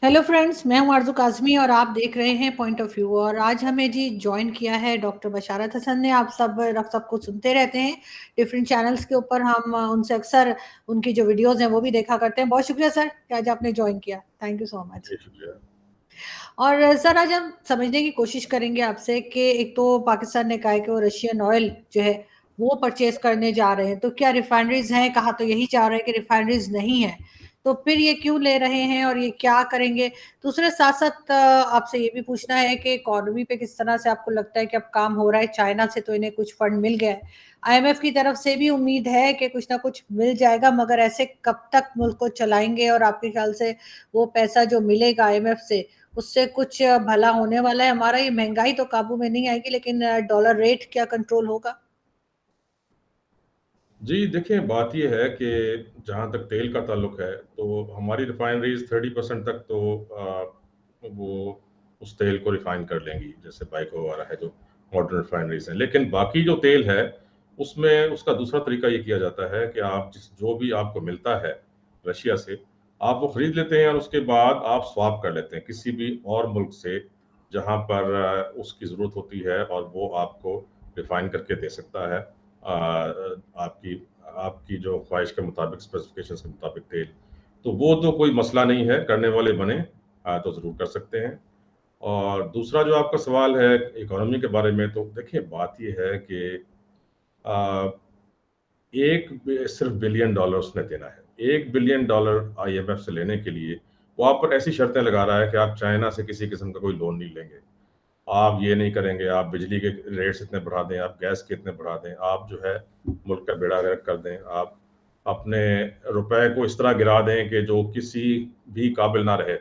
Hello friends, मैं हूं आरजू काज़मी और आप देख रहे हैं पॉइंट ऑफ व्यू। और आज हमें जी ज्वाइन किया है डॉक्टर बशारत हसन ने। आप सबको सुनते रहते हैं डिफरेंट चैनल्स के ऊपर। हम उनसे अक्सर उनकी जो वीडियोस हैं वो भी देखा करते हैं। बहुत शुक्रिया सर कि आज आपने ज्वाइन किया। Thank you so much. जी शुक्रिया। और सर, आज हम समझने की कोशिश करेंगे आपसे कि एक तो पाकिस्तान ने कहा है कि वो रशियन ऑयल जो है वो परचेज करने जा रहे हैं, तो क्या रिफाइनरीज हैं? कहा तो यही चाह रहे हैं कि रिफाइनरीज नहीं है, तो फिर ये क्यों ले रहे हैं और ये क्या करेंगे? दूसरे साथ साथ आपसे ये भी पूछना है कि इकोनॉमी पे किस तरह से आपको लगता है कि अब काम हो रहा है? चाइना से तो इन्हें कुछ फंड मिल गया है, आईएमएफ की तरफ से भी उम्मीद है कि कुछ ना कुछ मिल जाएगा, मगर ऐसे कब तक मुल्क को चलाएंगे? और आपके ख्याल से वो पैसा जो मिलेगा आईएमएफ से, उससे कुछ भला होने वाला है हमारा? ये महंगाई तो काबू में नहीं आएगी, लेकिन डॉलर रेट क्या कंट्रोल होगा? जी देखिए, बात ये है कि जहाँ तक तेल का ताल्लुक है तो हमारी रिफाइनरीज 30% तक तो वो उस तेल को रिफाइन कर लेंगी, जैसे बाइको वगैरह है जो मॉडर्न रिफाइनरीज हैं। लेकिन बाकी जो तेल है उसमें उसका दूसरा तरीका ये किया जाता है कि आप जो भी आपको मिलता है रशिया से, आप वो खरीद लेते हैं और उसके बाद आप स्वाप कर लेते हैं किसी भी और मुल्क से जहाँ पर उसकी ज़रूरत होती है, और वो आपको रिफाइन करके दे सकता है आपकी आपकी जो ख्वाहिश के मुताबिक, स्पेसिफिकेशंस के मुताबिक तेल। तो वो तो कोई मसला नहीं है, करने वाले बने तो ज़रूर कर सकते हैं। और दूसरा जो आपका सवाल है इकोनॉमी के बारे में, तो देखिए बात ये है कि अ, सिर्फ बिलियन डॉलर उसने देना है। $1 बिलियन आईएमएफ से लेने के लिए वो आप पर ऐसी शर्तें लगा रहा है कि आप चाइना से किसी किस्म का कोई लोन नहीं लेंगे, आप ये नहीं करेंगे, आप बिजली के रेट्स इतने बढ़ा दें, आप गैस के इतने बढ़ा दें, आप जो है मुल्क का बेड़ा गर्क कर दें, आप अपने रुपए को इस तरह गिरा दें कि जो किसी भी काबिल ना रहे।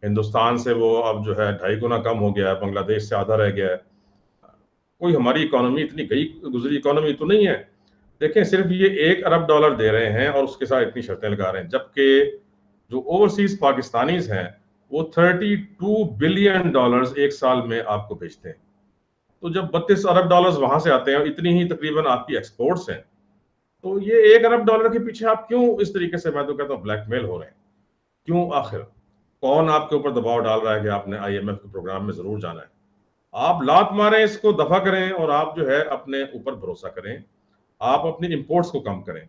हिंदुस्तान से वो अब जो है 2.5 गुना कम हो गया है, बांग्लादेश से आधा रह गया है। कोई हमारी इकोनॉमी इतनी गई गुजरी इकोनॉमी तो नहीं है। देखें, सिर्फ ये $1 अरब दे रहे हैं और उसके साथ इतनी शर्तें लगा रहे हैं, जबकि जो ओवरसीज पाकिस्तानीज हैं वो $32 बिलियन एक साल में आपको भेजते हैं। तो जब $32 अरब वहां से आते हैं और इतनी ही तकरीबन आपकी एक्सपोर्ट्स हैं, तो ये $1 अरब के पीछे आप क्यों इस तरीके से, मैं तो कहता हूँ, ब्लैकमेल हो रहे हैं? क्यों? आखिर कौन आपके ऊपर दबाव डाल रहा है कि आपने आईएमएफ के प्रोग्राम में जरूर जाना है? आप लात मारें, इसको दफा करें और आप जो है अपने ऊपर भरोसा करें, आप अपनी इंपोर्ट्स को कम करें।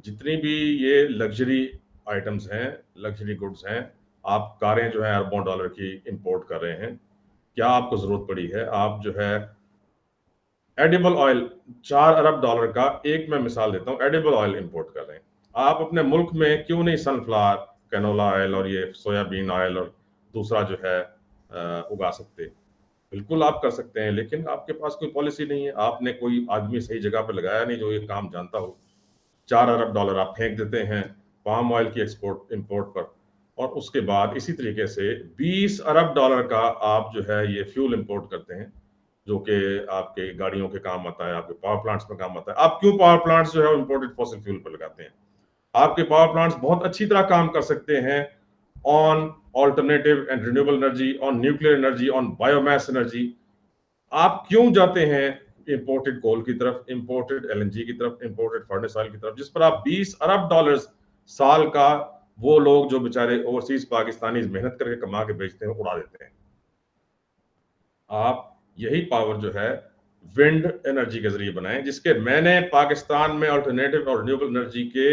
जितनी भी ये लग्जरी आइटम्स हैं, लग्जरी गुड्स हैं, आप कारें जो है अरबों डॉलर की इंपोर्ट कर रहे हैं, क्या आपको जरूरत पड़ी है? आप जो है एडिबल ऑयल $4 अरब का, एक मैं मिसाल देता हूँ, एडिबल ऑयल इंपोर्ट कर रहे हैं। आप अपने मुल्क में क्यों नहीं सनफ्लावर, कैनोला ऑयल और ये सोयाबीन ऑयल और दूसरा जो है उगा सकते? बिल्कुल आप कर सकते हैं, लेकिन आपके पास कोई पॉलिसी नहीं है, आपने कोई आदमी सही जगह पे लगाया नहीं जो ये काम जानता हो। $4 अरब आप फेंक देते हैं पाम ऑयल की एक्सपोर्ट इंपोर्ट पर, और उसके बाद इसी तरीके से $20 अरब का आप जो है ये फ्यूल इंपोर्ट करते हैं, जो कि आपके गाड़ियों के काम आता है, आपके पावर प्लांट्स में काम आता है। आप क्यों पावर प्लांट्स जो है इंपोर्टेड फॉसिल फ्यूल पर लगाते हैं? आपके पावर प्लांट्स बहुत अच्छी तरह काम कर सकते हैं on alternative and renewable energy, on nuclear energy, on biomass energy. आप क्यों जाते हैं इंपोर्टेड कोल की तरफ, इंपोर्टेड एलएनजी की तरफ, इंपोर्टेड फर्नेस ऑयल की तरफ, जिस पर आप $20 अरब साल का, वो लोग जो बेचारे ओवरसीज पाकिस्तानी मेहनत करके कमा के बेचते हैं, उड़ा देते हैं? आप यही पावर जो है विंड एनर्जी के जरिए बनाएं, जिसके मैंने पाकिस्तान में अल्टरनेटिव और रिन्यूएबल एनर्जी के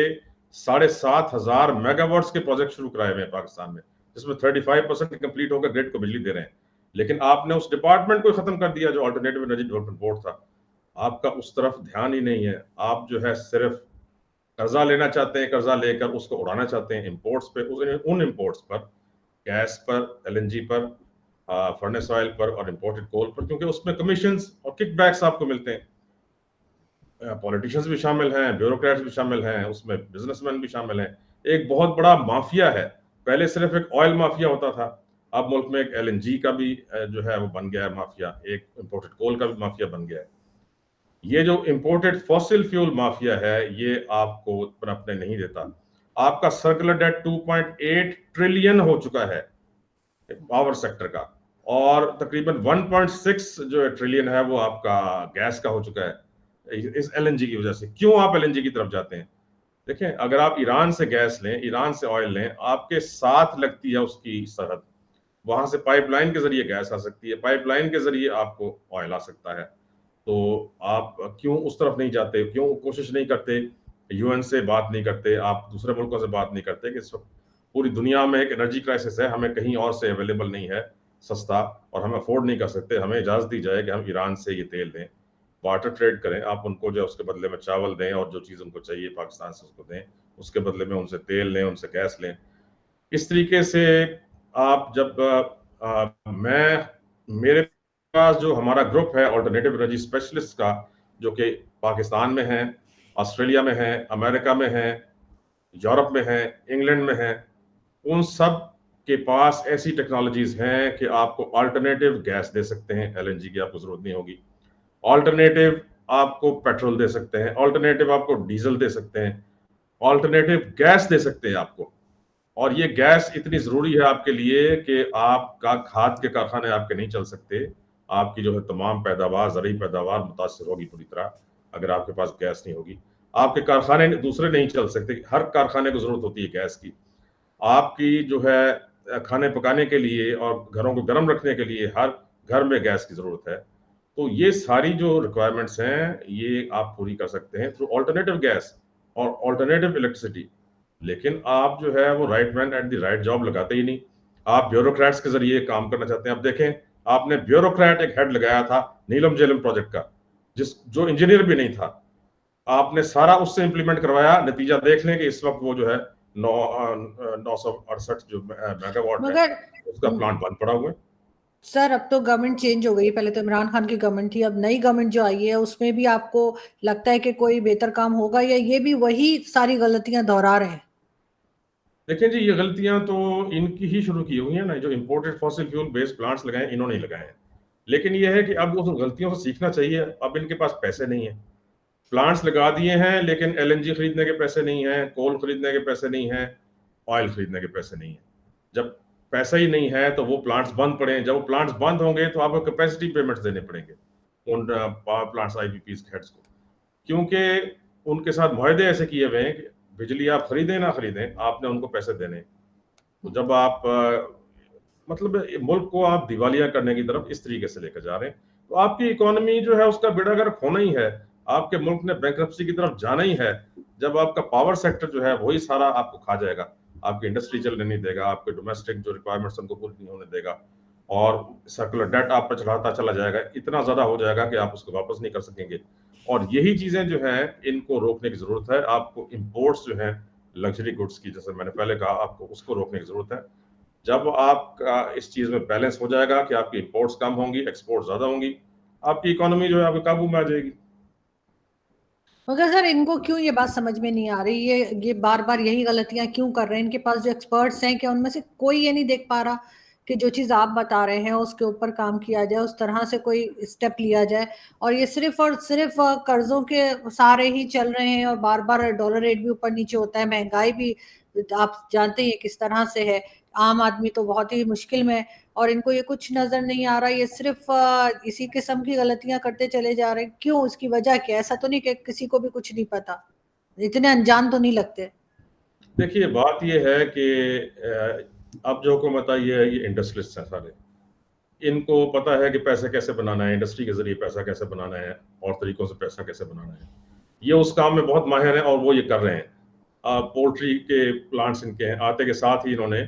7,500 मेगावाट्स के प्रोजेक्ट शुरू कराए हुए हैं पाकिस्तान में, जिसमें 35% कंप्लीट होकर ग्रिड को बिजली दे रहे हैं। लेकिन आपने उस डिपार्टमेंट को खत्म कर दिया जो अल्टरनेटिव एनर्जी डेवलपमेंट बोर्ड था। आपका उस तरफ ध्यान ही नहीं है। आप जो है सिर्फ कर्जा लेना चाहते हैं, कर्जा लेकर उसको उड़ाना चाहते हैं इंपोर्ट्स पे, उन इंपोर्ट्स पर, गैस पर, एलएनजी पर, फर्नेस ऑयल पर और इंपोर्टेड कोल पर, क्योंकि उसमें कमीशंस और किकबैक्स आपको मिलते हैं। पॉलिटिशियंस भी शामिल हैं, ब्यूरोक्रेट्स भी शामिल हैं, उसमें बिजनेसमैन भी शामिल हैं। एक बहुत बड़ा माफिया है। पहले सिर्फ एक ऑयल माफिया होता था, अब मुल्क में एक एलएनजी का भी जो है वो बन गया है माफिया, एक इंपोर्टेड कोल का भी माफिया बन गया है। ये जो इंपोर्टेड फॉसिल फ्यूल माफिया है, ये आपको पनपने नहीं देता। आपका सर्कुलर डेट 2.8 ट्रिलियन हो चुका है पावर सेक्टर का, और तकरीबन 1.6 जो ट्रिलियन है वो आपका गैस का हो चुका है इस एलएनजी की वजह से। क्यों आप एलएनजी की तरफ जाते हैं? देखें, अगर आप ईरान से गैस लें, ईरान से ऑयल लें, आपके साथ लगती है उसकी सरहद, वहां से पाइपलाइन के जरिए गैस आ सकती है, पाइपलाइन के जरिए आपको ऑयल आ सकता है। तो आप क्यों उस तरफ नहीं जाते, क्यों कोशिश नहीं करते, यूएन से बात नहीं करते, आप दूसरे मुल्कों से बात नहीं करते कि इस वक्त पूरी दुनिया में एक एनर्जी क्राइसिस है, हमें कहीं और से अवेलेबल नहीं है सस्ता, और हम अफोर्ड नहीं कर सकते, हमें इजाजत दी जाए कि हम ईरान से ये तेल लें, वाटर ट्रेड करें, आप उनको जो उसके बदले में चावल दें और जो चीज़ उनको चाहिए पाकिस्तान से उसको दें, उसके बदले में उनसे तेल लें, उनसे गैस लें। इस तरीके से आप जब मैं मेरे पास जो हमारा ग्रुप है ऑल्टरनेटिव एनर्जी स्पेशलिस्ट का, जो कि पाकिस्तान में है, ऑस्ट्रेलिया में है, अमेरिका में है, यूरोप में है, इंग्लैंड में है, उन सब के पास ऐसी टेक्नोलॉजीज हैं कि आपको अल्टरनेटिव गैस दे सकते हैं, एलएनजी की आपको जरूरत नहीं होगी, ऑल्टरनेटिव आपको पेट्रोल दे सकते हैं, ऑल्टरनेटिव आपको डीजल दे सकते हैं, ऑल्टरनेटिव गैस दे सकते हैं आपको। और ये गैस इतनी जरूरी है आपके लिए कि आपका खाद के कारखाने आपके नहीं चल सकते, आपकी जो है तमाम पैदावार, ज़रूरी पैदावार मुतासर होगी पूरी तरह अगर आपके पास गैस नहीं होगी। आपके कारखाने दूसरे नहीं चल सकते, हर कारखाने को जरूरत होती है गैस की। आपकी जो है खाने पकाने के लिए और घरों को गर्म रखने के लिए हर घर में गैस की जरूरत है। तो ये सारी जो रिक्वायरमेंट्स हैं ये आप पूरी कर सकते हैं थ्रू ऑल्टरनेटिव गैस और ऑल्टरनेटिव इलेक्ट्रिसिटी। लेकिन आप जो है वो right man at the right job लगाते ही नहीं, आप ब्यूरोक्रेट्स के जरिए काम करना चाहते हैं। अब देखें, आपने ब्यूरोक्रेट एक हेड लगाया था नीलम झेलम प्रोजेक्ट का, जिस जो इंजीनियर भी नहीं था, आपने सारा उससे इंप्लीमेंट करवाया। नतीजा देख लें कि इस वक्त वो जो है 968 जो मेगावाट है मगर उसका प्लांट बंद पड़ा हुआ है। सर अब तो गवर्नमेंट चेंज हो गई, पहले तो इमरान खान की गवर्नमेंट थी, अब नई गवर्नमेंट जो आई है उसमें भी आपको लगता है कि कोई बेहतर काम होगा, या ये भी वही सारी गलतियां दोहरा रहे हैं? देखिए जी, ये गलतियां तो इनकी ही शुरू की हुई है ना, जो imported fossil fuel based plants लगाए इन्होंने ही लगाए हैं। लेकिन ये है कि अब उस गलतियों से सीखना चाहिए। अब इनके पास पैसे नहीं है, प्लांट्स लगा दिए हैं लेकिन एलएनजी खरीदने के पैसे नहीं है, कोल खरीदने के पैसे नहीं है, ऑयल खरीदने के पैसे नहीं है। जब पैसा ही नहीं है तो वो प्लांट्स बंद पड़े, जब वो प्लांट्स बंद होंगे तो आपको कैपेसिटी पेमेंट्स देने पड़ेंगे उन पावर प्लांट्स आईपीपीज के हेड्स को, क्योंकि उनके साथ मुआहदे ऐसे किए हुए हैं कि बिजली आप खरीदें ना खरीदें आपने उनको पैसे देने। तो जब आप मतलब मुल्क को आप दिवालिया करने की तरफ इस तरीके से लेकर जा रहे हैं, तो आपकी इकोनॉमी जो है उसका बेड़ा गर्क होना ही है, आपके मुल्क ने बैंक्रप्सी की तरफ जाना ही है। जब आपका पावर सेक्टर जो है वही सारा आपको खा जाएगा, आपकी इंडस्ट्री चलने नहीं देगा, आपके डोमेस्टिक जो रिक्वायरमेंट्स उनको पूरी नहीं होने देगा, और सर्कुलर डेट आप पर चढ़ाता चला जाएगा, इतना ज्यादा हो जाएगा कि आप उसको वापस नहीं कर सकेंगे। और यही चीजें जो है इनको रोकने की जरूरत है। आपको इंपोर्ट्स जो है लग्जरी गुड्स की, जैसे मैंने पहले कहा, आपको उसको रोकने की जरूरत है। जब आपका इस चीज में बैलेंस हो जाएगा कि आपकी इंपोर्ट्स कम होंगी, एक्सपोर्ट ज्यादा होंगी, आपकी इकोनॉमी जो है आपके काबू में आ जाएगी। मगर सर इनको क्यों ये बात समझ में नहीं आ रही, ये बार बार यही गलतियां क्यों कर रहे हैं? इनके पास जो एक्सपर्ट्स हैं, क्या उनमें से कोई ये नहीं देख पा रहा कि जो चीज आप बता रहे हैं उसके ऊपर काम किया जाए, उस तरह से कोई स्टेप लिया जाए? और ये सिर्फ और सिर्फ कर्जों के सहारे ही चल रहे हैं, और बार बार डॉलर रेट भी ऊपर नीचे होता है, महंगाई भी आप जानते हैं किस तरह से है, आम आदमी तो बहुत ही मुश्किल में है, और इनको ये कुछ नजर नहीं आ रहा। ये सिर्फ इसी किस्म की गलतियां करते चले जा रहे हैं। क्यों? उसकी वजह क्या है? ऐसा तो नहीं कि किसी को भी कुछ नहीं पता, इतने अनजान तो नहीं लगते। देखिए, बात ये है कि अब जो हुकूमत आई है ये इंडस्ट्रियलिस्ट हैं सारे, इनको पता है कि पैसे कैसे बनाना है, इंडस्ट्री के जरिए पैसा कैसे बनाना है और तरीकों से पैसा कैसे बनाना है। ये उस काम में बहुत माहिर हैं और वो ये कर रहे हैं। पोल्ट्री के प्लांट्स इनके हैं, आते के साथ ही इन्होंने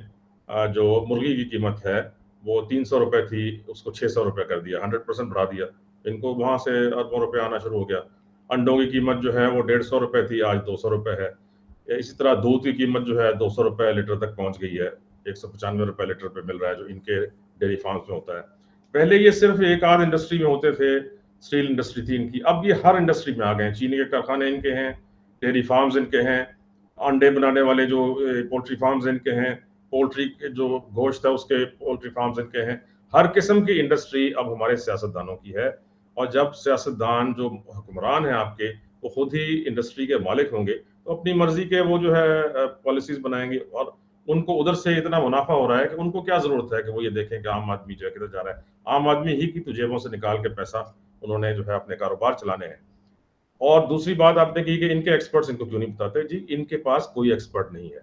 जो मुर्गी की कीमत है वो 300 रुपए थी, उसको 600 रुपए कर दिया, 100% बढ़ा दिया। इनको वहां से अरबों रुपए आना शुरू हो गया। अंडों की कीमत जो है वो 150 रुपए थी, आज 200 रुपए है। इसी तरह दूध की कीमत जो है 200 रुपए लीटर तक पहुंच गई है, 195 रुपए लीटर पे मिल रहा है जो इनके डेयरी फार्म्स में होता है। पहले ये सिर्फ एक आध इंडस्ट्री में होते थे, स्टील इंडस्ट्री थी इनकी, अब ये हर इंडस्ट्री में आ गए हैं। चीनी के कारखाने इनके हैं, डेयरी फार्म्स इनके हैं, अंडे बनाने वाले जो पोल्ट्री फार्म्स इनके हैं, पोल्ट्री के जो गोश्त है उसके पोल्ट्री फार्म्स इनके हैं। हर किस्म की इंडस्ट्री अब हमारे सियासतदानों की है। और जब सियासतदान जो हुक्मरान हैं आपके, वो खुद ही इंडस्ट्री के मालिक होंगे, तो अपनी मर्जी के वो जो है पॉलिसीज बनाएंगे, और उनको उधर से इतना मुनाफा हो रहा है कि उनको क्या जरूरत है कि वो ये देखें कि आम आदमी जो है किधर जा रहा है। आम आदमी ही की तो जेबों से निकाल के पैसा उन्होंने जो है अपने कारोबार चलाने हैं। और दूसरी बात आपने की कि इनके एक्सपर्ट्स इनको क्यों नहीं बताते, जी इनके पास कोई एक्सपर्ट नहीं है।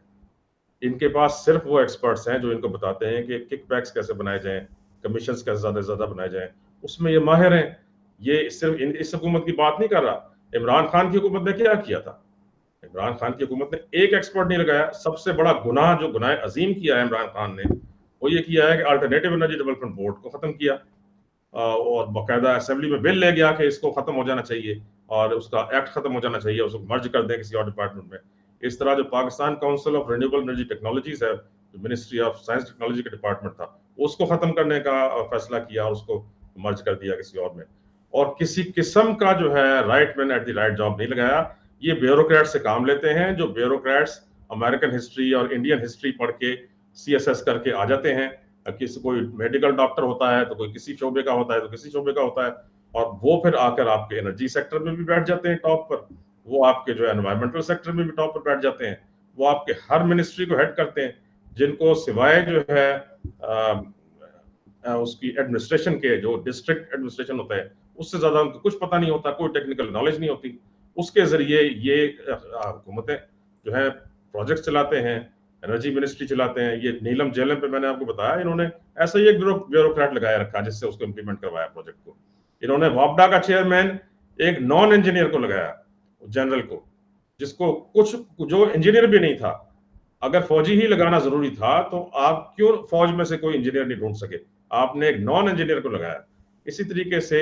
इनके पास सिर्फ वो एक्सपर्ट्स हैं जो इनको बताते हैं कि किकबैक्स कैसे बनाए जाएं, कमीशंस कैसे ज़्यादा से ज़्यादा बनाए जाएं, उसमें ये माहिर हैं। ये सिर्फ इस हुकूमत की बात नहीं कर रहा। इमरान खान की हुकूमत ने क्या किया था? इमरान खान की हुकूमत ने एक एक्सपर्ट नहीं लगाया। सबसे बड़ा गुनाह जो गुनाह अजीम किया है इमरान खान ने, वो ये किया है कि अल्टरनेटिव एनर्जी डेवलपमेंट बोर्ड को खत्म किया और बाकायदा असेंबली में बिल ले गया कि इसको खत्म हो जाना चाहिए और उसका एक्ट खत्म हो जाना चाहिए, उसको मर्ज कर दें किसी और डिपार्टमेंट में। इस तरह जो Pakistan council of renewable energy technologies है, जो मिनिस्ट्री ऑफ साइंस टेक्नोलॉजी का डिपार्टमेंट था, उसको खत्म करने का फैसला किया और उसको मर्ज कर दिया किसी और में। और किसी किस्म का जो है right man at the right job नहीं लगाया। ये ब्यूरोक्रेट से काम लेते हैं, जो ब्यूरोक्रेट्स अमेरिकन हिस्ट्री और इंडियन हिस्ट्री पढ़ के CSS करके आ जाते हैं। किसी कोई मेडिकल डॉक्टर होता है तो कोई किसी शोबे का होता है तो किसी शोबे का होता है, और वो फिर आकर आपके एनर्जी सेक्टर में भी बैठ जाते हैं टॉप पर, वो आपके जो एनवायरमेंटल सेक्टर में भी टॉप पर बैठ जाते हैं, वो आपके हर मिनिस्ट्री को हेड करते हैं, जिनको सिवाय जो है उसकी एडमिनिस्ट्रेशन के, जो डिस्ट्रिक्ट एडमिनिस्ट्रेशन होता है, उससे ज्यादा उनको कुछ पता नहीं होता, कोई टेक्निकल नॉलेज नहीं होती। उसके जरिए ये हुकूमतें जो है प्रोजेक्ट चलाते हैं, एनर्जी मिनिस्ट्री चलाते हैं। ये नीलम जेलम पे मैंने आपको बताया, इन्होंने ऐसा ही एक ब्यूरोक्रेट लगाया रखा जिससे उसको इम्प्लीमेंट करवाया प्रोजेक्ट को। इन्होंने वापडा का चेयरमैन एक नॉन इंजीनियर को लगाया, जनरल को, जिसको कुछ जो इंजीनियर भी नहीं था। अगर फौजी ही लगाना जरूरी था तो आप क्यों फौज में से कोई इंजीनियर नहीं ढूंढ सके? आपने एक नॉन इंजीनियर को लगाया। इसी तरीके से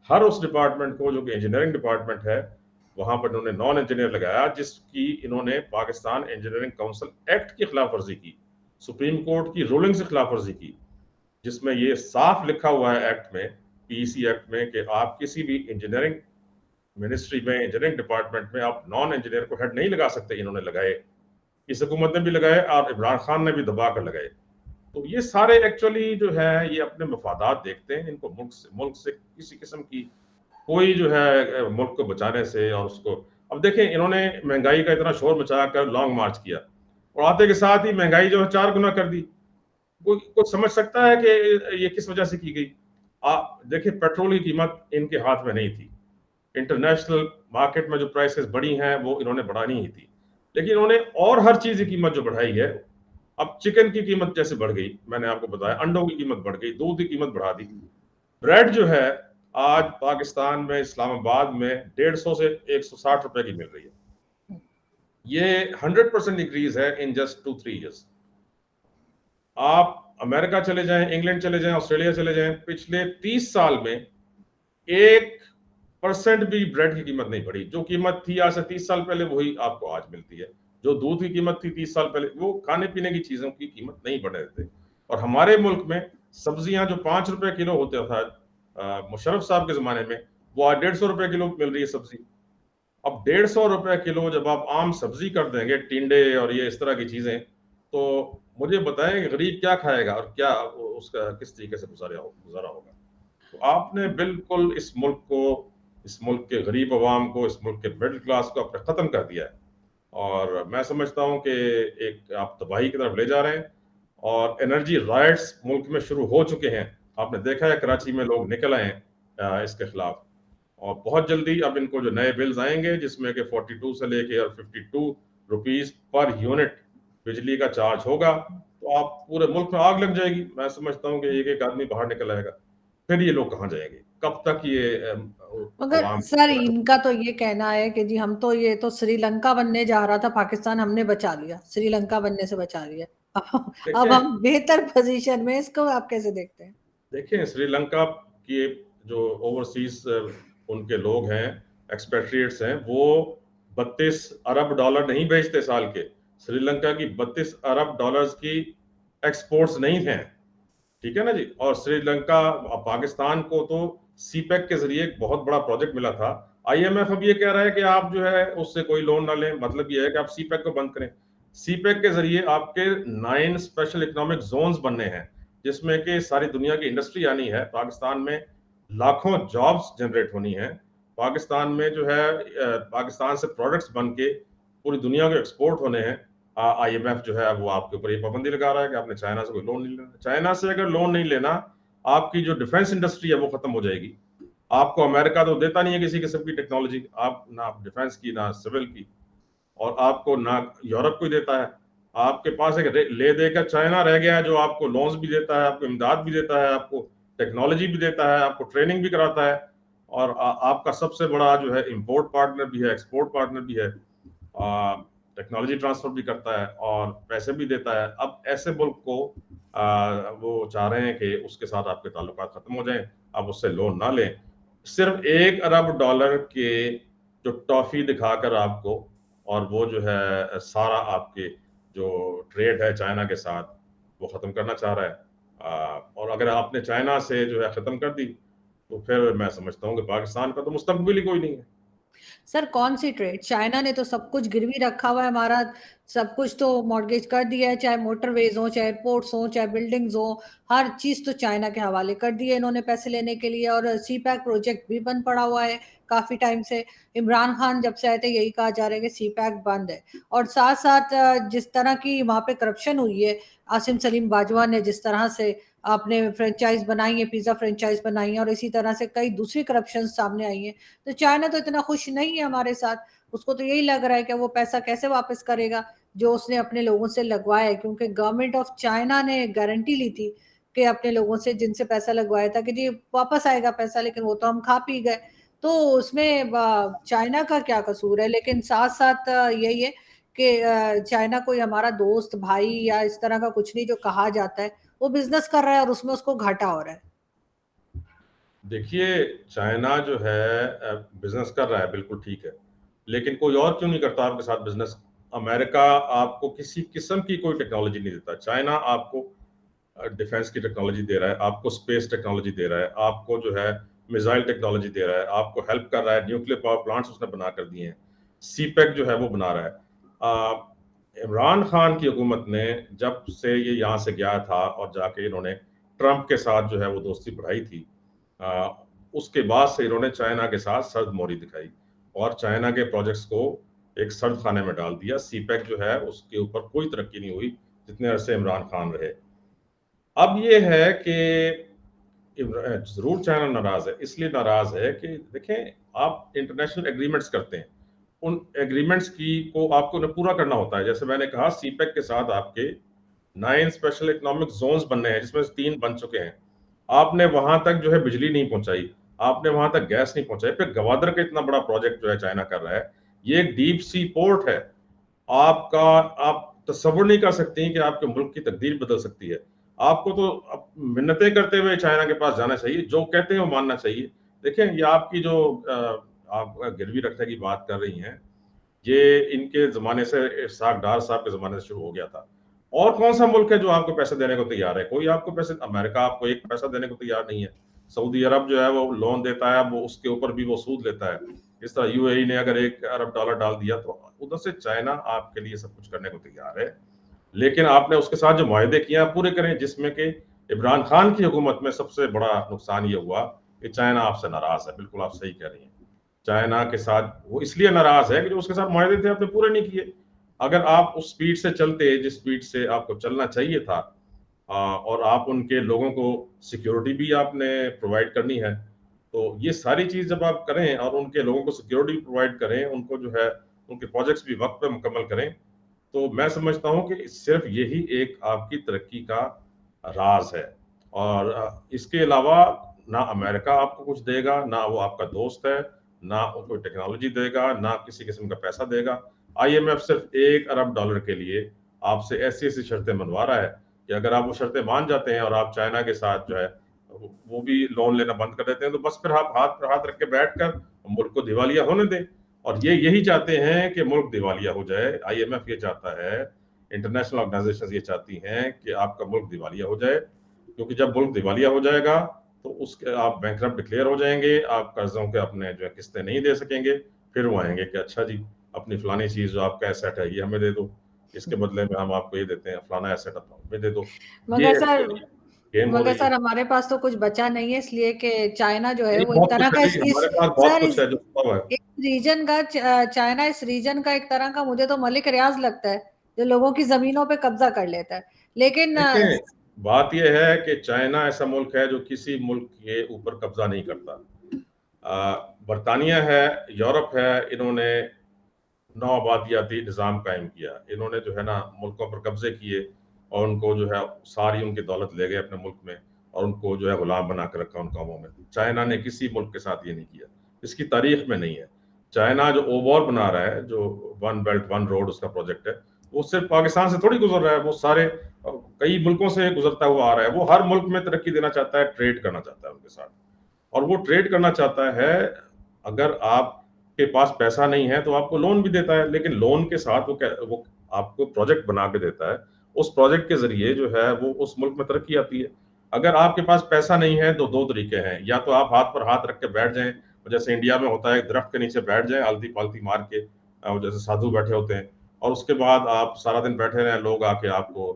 हर उस डिपार्टमेंट को जो कि इंजीनियरिंग डिपार्टमेंट है, वहां पर इन्होंने नॉन इंजीनियर लगाया, जिसकी इन्होंने पाकिस्तान इंजीनियरिंग काउंसिल एक्ट की खिलाफ वर्जी की, सुप्रीम कोर्ट की रूलिंग से खिलाफ वर्जी की, जिसमें ये साफ लिखा हुआ है एक्ट में, PEC एक्ट में, कि आप किसी भी इंजीनियरिंग मिनिस्ट्री में, इंजीनियरिंग डिपार्टमेंट में आप नॉन इंजीनियर को हेड नहीं लगा सकते। इन्होंने लगाए, इस हुकूमत ने भी लगाए और इमरान खान ने भी दबा कर लगाए। तो ये सारे एक्चुअली जो है ये अपने मफादात देखते हैं। इनको मुल्क से किसी किस्म की कोई जो है मुल्क को बचाने से और उसको, अब देखें इन्होंने महंगाई का इतना शोर मचा कर लॉन्ग मार्च किया और आते के साथ ही महंगाई जो है 4 गुना कर दी। कोई कुछ समझ सकता है कि ये किस वजह से की गई? देखिए, पेट्रोल की कीमत इनके हाथ में नहीं थी। इंटरनेशनल मार्केट में जो प्राइसेस बढ़ी हैं वो इन्होंने बढ़ानी ही थी, लेकिन इन्होंने और हर चीज की कीमत जो बढ़ाई है, अब चिकन की कीमत जैसे बढ़ गई, मैंने आपको बताया, अंडों की कीमत बढ़ गई, दूध की कीमत बढ़ा दी। ब्रेड जो है आज पाकिस्तान में इस्लामाबाद में 150 से 160 रुपए की मिल रही है। ये 100% इंक्रीज है इन जस्ट 2-3 ईयर्स। आप अमेरिका चले जाएं, इंग्लैंड चले जाएं, ऑस्ट्रेलिया चले जाएं, पिछले 30 साल में 1% भी ब्रेड की कीमत नहीं बढ़ी। जो कीमत थी आज से 30 साल पहले वही आपको आज मिलती है। जो दूध की कीमत थी 30 साल पहले, वो खाने पीने की चीजों की कीमत नहीं बढ़ रहे थे। और हमारे मुल्क में सब्जियां जो 5 रुपए किलो होता था मुशर्रफ साहब के जमाने में, वो आज 150 रुपए किलो मिल रही है सब्जी। अब 150 रुपए किलो जब आप आम सब्जी कर देंगे, टिंडे और ये इस तरह की चीजें, तो मुझे बताएं गरीब क्या खाएगा और क्या उसका किस तरीके से गुजारा होगा। तो आपने बिल्कुल इस मुल्क को, इस मुल्क के गरीब अवाम को, इस मुल्क के मिडिल क्लास को आपने खत्म कर दिया है। और मैं समझता हूं कि एक आप तबाही की तरफ ले जा रहे हैं और एनर्जी राइट्स मुल्क में शुरू हो चुके हैं। आपने देखा है कराची में लोग निकल आए हैं इसके खिलाफ, और बहुत जल्दी अब इनको जो नए बिल्स आएंगे जिसमें कि 42 से लेके और 52 रुपीस पर यूनिट बिजली का चार्ज होगा, तो आप पूरे मुल्क में आग लग जाएगी। मैं समझता हूँ कि एक एक आदमी बाहर निकल आएगा। फिर ये लोग कहाँ जाएंगे? कब तक ये मगर अवाम सर इनका तो ये कहना है कि जी हम तो, ये तो श्रीलंका बनने जा रहा था, पाकिस्तान हमने बचा लिया, श्रीलंका बनने से बचा लिया। अब देखें, हम बेहतर पोजीशन में, इसको आप कैसे देखते हैं? देखें श्रीलंका की जो ओवरसीज उनके लोग हैं, एक्सपेट्रिएट्स हैं, वो 32 अरब डॉलर नहीं भेजते साल के। श्रीलंका की 32 अरब डॉलर्स की एक्सपोर्ट्स नहीं हैं, ठीक है ना जी। और श्रीलंका, पाकिस्तान को तो सीपेक के जरिए एक बहुत बड़ा प्रोजेक्ट मिला था। IMF अब ये कह रहा है कि आप जो है उससे कोई लोन ना लें, मतलब ये है कि आप सीपेक को बंद करें। सीपेक के जरिए आपके 9 स्पेशल इकोनॉमिक जोन्स बनने हैं, जिसमें कि सारी दुनिया की इंडस्ट्री आनी है, पाकिस्तान में लाखों जॉब्स जनरेट होनी है, पाकिस्तान में जो है पाकिस्तान से प्रोडक्ट्स बन के पूरी दुनिया को एक्सपोर्ट होने हैं। IMF जो है वो आपके ऊपर ये पाबंदी लगा रहा है कि आपने चाइना से कोई लोन नहीं लेना। चाइना से अगर लोन नहीं लेना, आपकी जो डिफेंस इंडस्ट्री है वो खत्म हो जाएगी। आपको अमेरिका तो देता नहीं है किसी किस्म की टेक्नोलॉजी, आप ना डिफेंस की ना सिविल की, और आपको ना यूरोप को देता है। आपके पास एक ले देकर चाइना रह गया है, जो आपको लोन्स भी देता है, आपको इमदाद भी देता है, आपको टेक्नोलॉजी भी देता है, आपको ट्रेनिंग भी कराता है, और आपका सबसे बड़ा जो है इम्पोर्ट पार्टनर भी है, एक्सपोर्ट पार्टनर भी है, टेक्नोलॉजी ट्रांसफर भी करता है और पैसे भी देता है। अब ऐसे मुल्क को वो चाह रहे हैं कि उसके साथ आपके ताल्लुकात खत्म हो जाएं, आप उससे लोन ना लें। सिर्फ $1 अरब के जो टॉफी दिखाकर आपको, और वो जो है सारा आपके जो ट्रेड है चाइना के साथ वो खत्म करना चाह रहा है। और अगर आपने चाइना से जो है खत्म कर दी, तो फिर मैं समझता हूँ कि पाकिस्तान का तो मुस्तकबिल ही कोई नहीं है। सर कौन सी ट्रेड? चाइना ने तो सब कुछ गिरवी रखा हुआ है हमारा, सब कुछ तो मॉर्गेज कर दिया है, चाहे मोटरवेज हो, चाहे एयरपोर्ट्स हो, चाहे बिल्डिंग्स हो, हर चीज तो चाइना के हवाले कर दी है इन्होंने पैसे लेने के लिए। और सी पैक प्रोजेक्ट भी बंद पड़ा हुआ है काफी टाइम से। इमरान खान जब से आए थे यही कहा जा रहा है कि सी पैक बंद है। और साथ साथ जिस तरह की वहां पे करप्शन हुई है, आसिम सलीम बाजवा ने जिस तरह से आपने फ्रेंचाइज बनाई है, पिज्जा फ्रेंचाइज बनाई है, और इसी तरह से कई दूसरी करप्शन सामने आई है, तो चाइना तो इतना खुश नहीं है हमारे साथ। उसको तो यही लग रहा है कि वो पैसा कैसे वापस करेगा जो उसने अपने लोगों से लगवाया है, क्योंकि गवर्नमेंट ऑफ चाइना ने गारंटी ली थी कि अपने लोगों से जिनसे पैसा लगवाया था कि जी वापस आएगा पैसा, लेकिन वो तो हम खा पी गए। तो उसमें चाइना का क्या कसूर है? लेकिन साथ साथ यही है कि चाइना कोई हमारा दोस्त भाई या इस तरह का कुछ नहीं जो कहा जाता है। वो बिजनेस कर रहा है और उसमें उसको घाटा हो रहा है। देखिए, चाइना जो है बिजनेस कर रहा है, बिल्कुल ठीक है, लेकिन कोई और क्यों नहीं करता आपके साथ बिजनेस? अमेरिका आपको किसी किस्म की कोई टेक्नोलॉजी नहीं देता, चाइना आपको डिफेंस की टेक्नोलॉजी दे रहा है, आपको स्पेस टेक्नोलॉजी दे रहा है, आपको जो है मिसाइल टेक्नोलॉजी दे रहा है, आपको हेल्प कर रहा है, न्यूक्लियर पावर प्लांट्स उसने बना कर दिए हैं, सीपेक जो है वो बना रहा है। इमरान खान की हुकूमत ने जब से ये यहाँ से गया था और जाके इन्होंने ट्रंप के साथ जो है वो दोस्ती बढ़ाई थी, आ, उसके बाद से इन्होंने चाइना के साथ सर्द मोहरी दिखाई और चाइना के प्रोजेक्ट्स को एक सर्द खाने में डाल दिया। सीपेक जो है उसके ऊपर कोई तरक्की नहीं हुई जितने अरसे इमरान खान रहे। अब ये है कि जरूर चाइना नाराज है, इसलिए नाराज है कि देखें, आप इंटरनेशनल एग्रीमेंट्स करते हैं, उन एग्रीमेंट्स की को आपको न पूरा करना होता है। जैसे मैंने कहा, सीपेक के साथ आपके 9 स्पेशल इकोनॉमिक जोन्स बनने हैं, जिसमें से 3 बन चुके हैं। आपने वहां तक जो है बिजली नहीं पहुंचाई, आपने वहां तक गैस नहीं पहुंचाई, फिर गवादर का इतना बड़ा प्रोजेक्ट जो है चाइना कर रहा है, ये एक डीप सी पोर्ट है। आपका आप तस्वुर नहीं कर सकती कि आपके मुल्क की तकदीर बदल सकती है। आपको तो मिन्नतें करते हुए चाइना के पास जाना चाहिए, जो कहते हैं वो मानना चाहिए। देखें, ये आपकी जो आप गिरवी रखने की बात कर रही हैं, ये इनके जमाने से, इसाक डार साहब के जमाने से शुरू हो गया था। और कौन सा मुल्क है जो आपको पैसे देने को तैयार है? कोई आपको पैसे, अमेरिका आपको एक पैसा देने को तैयार नहीं है। सऊदी अरब जो है वो लोन देता है, वो उसके ऊपर भी वो सूद लेता है। इस तरह यूएई ने अगर $1 अरब डाल दिया, तो उधर से चाइना आपके लिए सब कुछ करने को तैयार है। लेकिन आपने उसके साथ जो माहदे किए हैं पूरे करें, जिसमें कि इमरान खान की हुकूमत में सबसे बड़ा नुकसान ये हुआ कि चाइना आपसे नाराज है। बिल्कुल आप सही कह रही हैं, चाइना के साथ वो इसलिए नाराज है कि जो उसके साथ माहदे थे आपने पूरे नहीं किए। अगर आप उस स्पीड से चलते जिस स्पीड से आपको चलना चाहिए था, और आप उनके लोगों को सिक्योरिटी भी आपने प्रोवाइड करनी है, तो ये सारी चीज जब आप करें और उनके लोगों को सिक्योरिटी प्रोवाइड करें, उनको जो है उनके प्रोजेक्ट्स भी वक्त पे मुकम्मल करें, तो मैं समझता हूं कि सिर्फ यही एक आपकी तरक्की का राज है। और इसके अलावा ना अमेरिका आपको कुछ देगा, ना वो आपका दोस्त है, ना वो कोई टेक्नोलॉजी देगा, ना किसी किस्म का पैसा देगा। आईएमएफ सिर्फ $1 अरब के लिए आपसे ऐसी ऐसी शर्तें मनवा रहा है कि अगर आप वो शर्तें मान जाते हैं और आप चाइना के साथ जो है वो भी लोन लेना बंद कर देते हैं, तो बस फिर आप हाथ पर हाथ रख के बैठकर मुल्क को दिवालिया होने दें। और ये यही चाहते हैं कि मुल्क दिवालिया हो जाए। आईएमएफ ये चाहता है, इंटरनेशनल ऑर्गेनाइजेशन ये चाहती हैं कि आपका मुल्क दिवालिया हो जाए, क्योंकि जब मुल्क दिवालिया हो जाएगा तो उसके आप बैंकरप्ट डिक्लेयर हो जाएंगे, आप कर्जों के अपने जो है किस्तें नहीं दे सकेंगे। फिर वो आएंगे कि अच्छा जी, अपनी फलानी चीज जो आपका एसेट है ये हमें दे दो, इसके बदले में हम आपको ये देते हैं, फलाना एसेट अपना हमें दे दो। ये मगर सर एक्चुअली गेम हो मगर रही है। सर हमारे पास तो कुछ बचा नहीं है, इसलिए कि चाइना जो है नहीं, वो एक बहुत तरह कुछ का है जी, हमारे पास बहुत सर कुछ है जो संभव है। इस रीजन का चाइना इस रीजन का एक तरह का मुझे तो मलिक रियाज लगता है, जो लोगों की जमीनों पे कब्जा कर लेता है। लेकिन देखें, बात यह है कि चाइना ऐसा मुल्क है जो किसी मुल्क के ऊपर कब्जा नहीं करता। बरतानिया है, यूरोप है, इन्होंने नौआबादियाती निज़ाम कायम किया। इन्होंने जो है ना मुल्कों पर कब्ज़े किए और उनको जो है सारी उनकी दौलत ले गए अपने मुल्क में और उनको जो है गुलाम बना के रखा उन कामों में। चाइना ने किसी मुल्क के साथ ये नहीं किया, इसकी तारीख में नहीं है। चाइना जो ओवरऑल बना रहा है, जो वन बेल्ट वन रोड उसका प्रोजेक्ट है, वो सिर्फ पाकिस्तान से थोड़ी गुजर रहा है, वो सारे कई मुल्कों से गुजरता हुआ आ रहा है। वो हर मुल्क में तरक्की देना चाहता है, ट्रेड करना चाहता है उनके साथ, और वो ट्रेड करना चाहता है। अगर आपके पास पैसा नहीं है तो आपको लोन भी देता है, लेकिन लोन के साथ वो आपको प्रोजेक्ट बना के देता है। उस प्रोजेक्ट के जरिए जो है वो उस मुल्क में तरक्की आती है। अगर आपके पास पैसा नहीं है तो दो तरीके हैं, या तो आप हाथ पर हाथ रख के बैठ जाएं, जैसे इंडिया में होता है, दरख्त के नीचे बैठ जाएं आलती पालती मार के, जैसे साधु बैठे होते हैं, और उसके बाद आप सारा दिन बैठे रहें, लोग आके आपको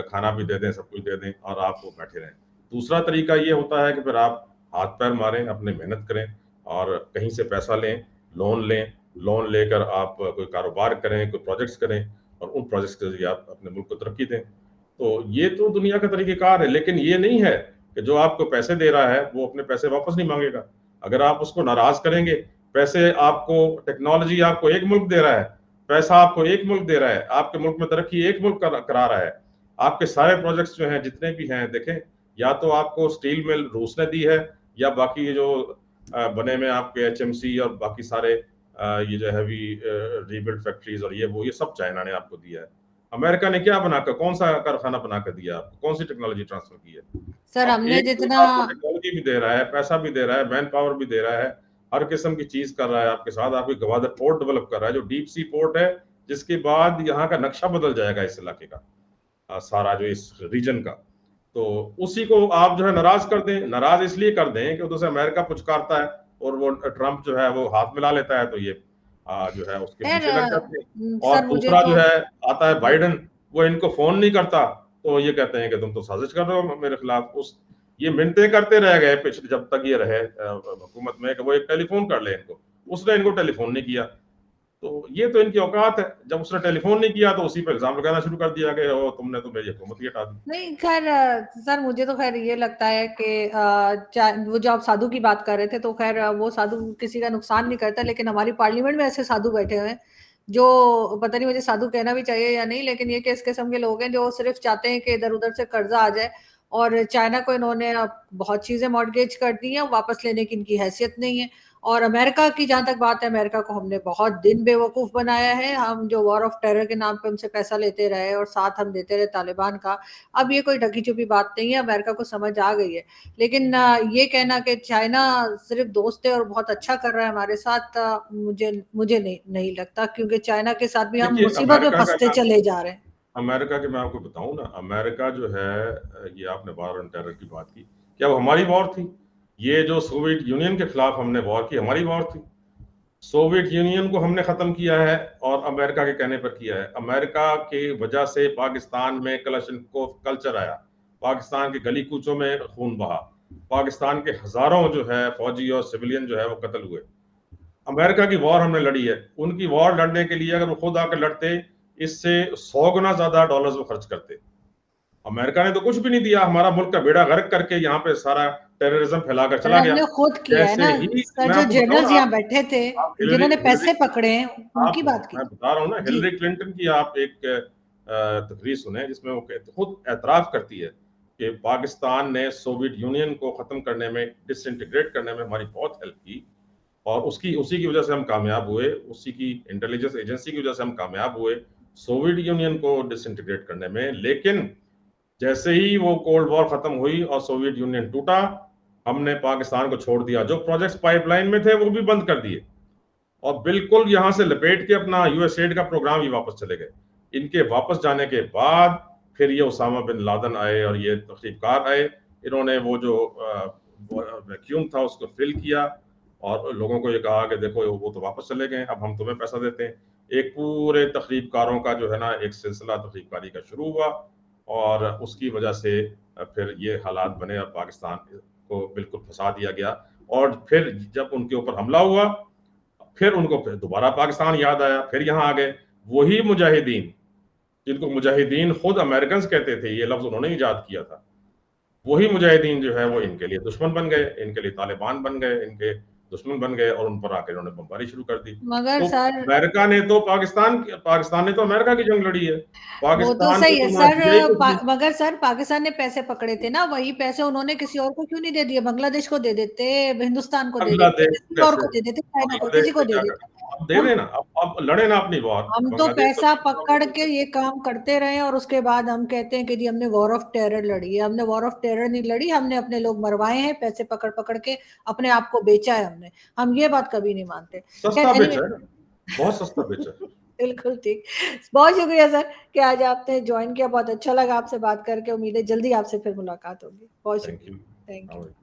खाना भी दे दें, सब कुछ दे दें, और आप वो बैठे रहें। दूसरा तरीका ये होता है कि फिर आप हाथ पैर मारें, अपने मेहनत करें और कहीं से पैसा लें, लोन लें, लोन लेकर आप कोई कारोबार करें, कोई प्रोजेक्ट्स करें, और उन प्रोजेक्ट्स के जरिए आप अपने मुल्क को तरक्की दें। तो ये तो दुनिया का तरीक़ेकार है, लेकिन ये नहीं है कि जो आपको पैसे दे रहा है वो अपने पैसे वापस नहीं मांगेगा। अगर आप उसको नाराज करेंगे, पैसे आपको, टेक्नोलॉजी आपको एक मुल्क दे रहा है, पैसा आपको एक मुल्क दे रहा है, आपके मुल्क में तरक्की एक मुल्क करा रहा है। आपके सारे प्रोजेक्ट्स जो हैं, जितने भी हैं, देखें, या तो आपको स्टील मिल रूस ने दी है, या बाकी ये जो बने में आपके एचएमसी और बाकी सारे ये जो हैवी रीबिल्ड फैक्ट्रीज और ये सब चाइना ने आपको दिया है। अमेरिका ने क्या बनाकर, कौन सा कारखाना बनाकर दिया आपको, कौन सी टेक्नोलॉजी ट्रांसफर की है? सर अब हमने एक मुल्क जितना आपको टेक्नोलॉजी भी दे रहा है, पैसा भी दे रहा है, मैन पावर भी दे रहा है, हर किस्म की चीज कर रहा है आपके साथ, आपकी गवादर पोर्ट डेवलप कर रहा है, जो डीप सी पोर्ट है, जिसके बाद यहाँ का नक्शा बदल जाएगा इस इलाके का, सारा जो इस रीजन का। तो उसी को आप जो है नाराज कर दें, नाराज इसलिए कर दें कि उधर से अमेरिका पुचकारता है और वो ट्रंप जो है वो हाथ मिला लेता है, तो ये जो है उसके खैर पीछे लग जाते हैं। और सर मुझे दूसरा तो जो है आता है जी बाइडन, वो इनको फोन नहीं करता, तो ये कहते हैं कि तुम तो साजिश कर रहे हो मेरे खिलाफ। उस ये मिन्नतें करते रह गए पिछले, जब तक ये रहे हुकूमत में, कि वो एक टेलीफोन कर ले इनको। उसने इनको टेलीफोन नहीं किया, तो ये तो इनकी औकात है। जब उसने टेलीफोन नहीं किया तो उसी पर इल्जाम लगाना शुरू कर दिया कि ओ तुमने तो मेरी हुकूमत ही हटा दी। नहीं। खैर सर मुझे तो खैर ये लगता है कि वो जो आप साधु की बात कर रहे थे, तो खैर वो साधु किसी का नुकसान नहीं करता, लेकिन हमारी पार्लियामेंट में ऐसे साधु बैठे हुए हैं जो, पता नहीं मुझे साधु कहना भी चाहिए या नहीं, लेकिन ये किस किस्म के लोग हैं जो सिर्फ चाहते हैं कि इधर उधर से कर्जा आ जाए, और चाइना को इन्होंने अब बहुत चीजें मॉर्गेज कर दी हैं, वापस लेने की इनकी हैसियत नहीं है। और अमेरिका की जहां तक बात है, अमेरिका को हमने बहुत दिन बेवकूफ बनाया है। हम जो वॉर ऑफ टेरर के नाम पे उनसे पैसा लेते रहे और साथ हम देते रहे तालिबान का। अब ये कोई ढकी छुपी बात नहीं है, अमेरिका को समझ आ गई है। लेकिन ये कहना कि चाइना सिर्फ दोस्त है और बहुत अच्छा कर रहा है हमारे साथ, मुझे मुझे नहीं लगता, क्योंकि चाइना के साथ भी हम देखिए, मुसीबत में फंसते चले जा रहे हैं। अमेरिका के मैं आपको बताऊं ना, अमेरिका जो है, ये आपने वॉर ऑन टेरर की बात की, क्या वो हमारी वॉर थी? ये जो सोवियत यूनियन के खिलाफ हमने वॉर की, हमारी वॉर थी। सोवियत यूनियन को हमने खत्म किया है, और अमेरिका के कहने पर किया है। अमेरिका की वजह से पाकिस्तान में कलशनकोव कल्चर आया, पाकिस्तान के गली कूचों में खून बहा, पाकिस्तान के हजारों जो है फौजी और सिविलियन जो है वो कत्ल हुए। अमेरिका की वॉर हमने लड़ी है। उनकी वॉर लड़ने के लिए अगर वो खुद आकर लड़ते, इससे 100 गुना ज्यादा डॉलर्स वो खर्च करते। अमेरिका ने तो कुछ भी नहीं दिया, हमारा मुल्क का बेड़ा गर्क करके यहाँ पे सारा टेररिज्म फैलाकर सर चला गया। हमने खुद किया है जैसे ना। ही सर मैं जो आपको बताऊं जनरल्स ना, यहाँ बैठे थे, आप हिलरी जिन्होंने हिलरी पैसे पकड़े हैं, आप उनकी बात मैं कीजिए। बता रहा हूँ ना, जी हिलरी क्लिंटन की आप एक तकरीर सुने, जिसमें वो खुद एतराफ करती है कि पाकिस्तान ने सोवियत यूनियन को खत्म करने में, डिसइंटीग्रेट करने में हमारी बहुत हेल्प की, और उसकी उसी की वजह से हम कामयाब हुए, उसी की इंटेलिजेंस एजेंसी की वजह से हम कामयाब हुए सोवियत यूनियन को डिसइंटीग्रेट करने में। लेकिन जैसे ही वो कोल्ड वॉर खत्म हुई और सोवियत यूनियन टूटा, हमने पाकिस्तान को छोड़ दिया। जो प्रोजेक्ट्स पाइपलाइन में थे वो भी बंद कर दिए, और बिल्कुल यहां से लपेट के अपना यूएसएड का प्रोग्राम ही वापस चले गए। इनके वापस जाने के बाद फिर ये उसामा बिन लादेन आए और ये तखरीबकार आए। इन्होंने वो जो वैक्यूम था उसको फिल किया, और लोगों को ये कहा कि देखो वो तो वापस चले गए, अब हम तुम्हें पैसा देते हैं। एक पूरे तखरीबकारों का जो है ना एक सिलसिला तखरीबकारी का शुरू हुआ, और उसकी वजह से फिर ये हालात बने और पाकिस्तान को बिल्कुल फंसा दिया गया। और फिर जब उनके ऊपर हमला हुआ, फिर उनको फिर दोबारा पाकिस्तान याद आया, फिर यहाँ आ गए। वही मुजाहिदीन, जिनको मुजाहिदीन खुद अमेरिकन कहते थे, ये लफ्ज उन्होंने ईजाद किया था, वही मुजाहिदीन जो है वो इनके लिए दुश्मन बन गए, इनके लिए तालिबान बन गए, इनके दुश्मन बन गए और उन पर आकर उन्होंने बमबारी शुरू कर दी। मगर तो सर अमेरिका ने तो पाकिस्तान ने तो अमेरिका की जंग लड़ी है। वो तो पाकिस्तान को सही है तो ना सर। दिया ही कुछ नहीं। मगर सर पाकिस्तान ने पैसे पकड़े थे ना, वही पैसे उन्होंने किसी और को क्यों नहीं दे दिए? बांग्लादेश को दे देते, हिंदुस्तान को दे देते, बांग्लादेश किसी और कैसे? को दे देते, चाइना को, बांग्लादेश किसी को से दे क्या देते। कर अब दे हम देना, अब लड़े ना अपनी वॉर। हम तो बांग्लादेश तो पैसा अपनी पकड़ वॉर के लड़े। ये काम करते रहे और उसके बाद हम कहते हैं कि जी हमने वॉर ऑफ टेरर लड़ी है। हमने वॉर ऑफ टेरर नहीं लड़ी, हमने अपने लोग मरवाए हैं, पैसे पकड़ पकड़ के अपने आप को बेचा है हमने। हम ये बात कभी नहीं मानते। खैर सस्ता एनीवे बेचा है, बहुत सस्ता बेचा है। बिल्कुल ठीक। बहुत शुक्रिया सर कि आज आपने ज्वाइन किया, बहुत अच्छा लगा आपसे बात करके। उम्मीद है जल्दी आपसे फिर मुलाकात होगी। बहुत थैंक यू। शुक्रिया। Thank you.